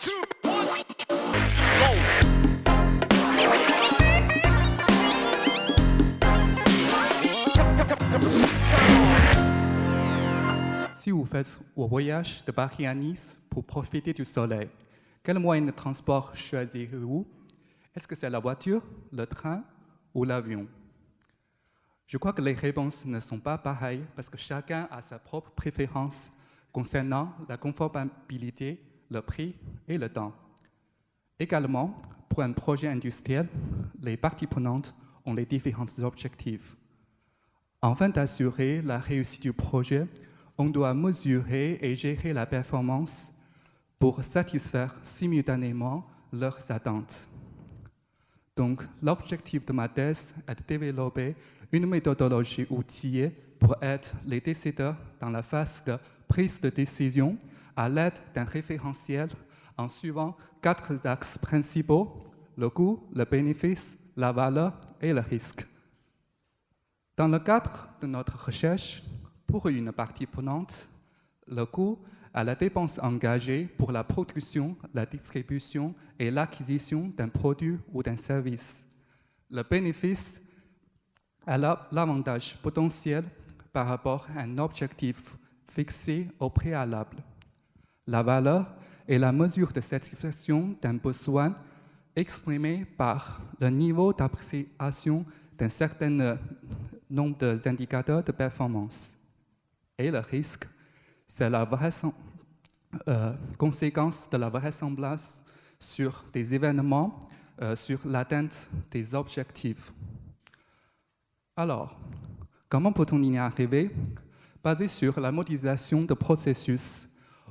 Si vous faites un voyage de Paris à Nice pour profiter du soleil, quel moyen de transport choisirez-vous? Est-ce que c'est la voiture, le train ou l'avion? Je crois que les réponses ne sont pas pareilles parce que chacun a sa propre préférence concernant la confortabilité, le prix et le temps. Également, pour un projet industriel, les parties prenantes ont les différents objectifs. Afin d'assurer la réussite du projet, on doit mesurer et gérer la performance pour satisfaire simultanément leurs attentes. Donc, l'objectif de ma thèse est de développer une méthodologie outillée pour aider les décideurs dans la phase de prise de décision à l'aide d'un référentiel en suivant 4 axes principaux: le coût, le bénéfice, la valeur et le risque. Dans le cadre de notre recherche, pour une partie prenante, le coût à la dépense engagée pour la production, la distribution et l'acquisition d'un produit ou d'un service. Le bénéfice à l'avantage potentiel par rapport à un objectif fixé au préalable. La valeur est la mesure de satisfaction d'un besoin exprimé par le niveau d'appréciation d'un certain nombre d'indicateurs de performance. Et le risque, c'est la conséquence de la vraisemblance sur des événements, sur l'atteinte des objectifs. Alors, comment peut-on y arriver? Basé sur la modélisation de processus,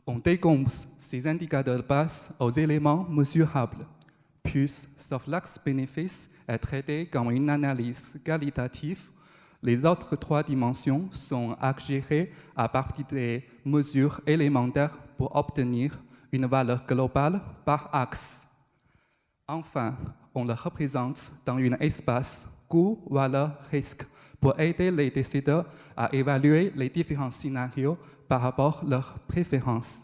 on décompose ces indicateurs de base aux éléments mesurables. Puis, sauf l'axe bénéfice est traité comme une analyse qualitative. Les autres 3 dimensions sont à gérer à partir des mesures élémentaires pour obtenir une valeur globale par axe. Enfin, on le représente dans un espace coût, valeur, risque pour aider les décideurs à évaluer les différents scénarios par rapport à leurs préférences.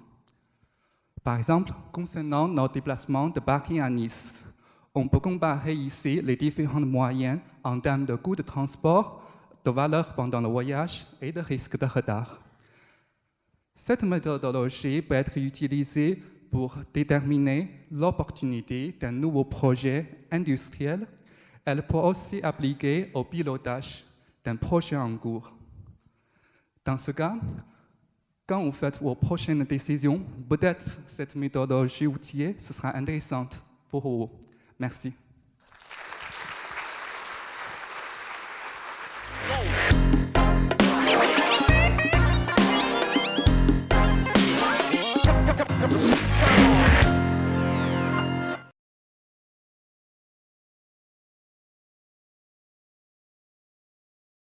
Par exemple, concernant nos déplacements de Paris à Nice, on peut comparer ici les différents moyens en termes de coût de transport, de valeur pendant le voyage et de risque de retard. Cette méthodologie peut être utilisée pour déterminer l'opportunité d'un nouveau projet industriel. Elle peut aussi appliquer au pilotage d'un projet en cours. Dans ce cas, quand vous faites vos prochaines décisions, peut-être cette méthodologie outillée ce sera intéressante pour vous. Merci.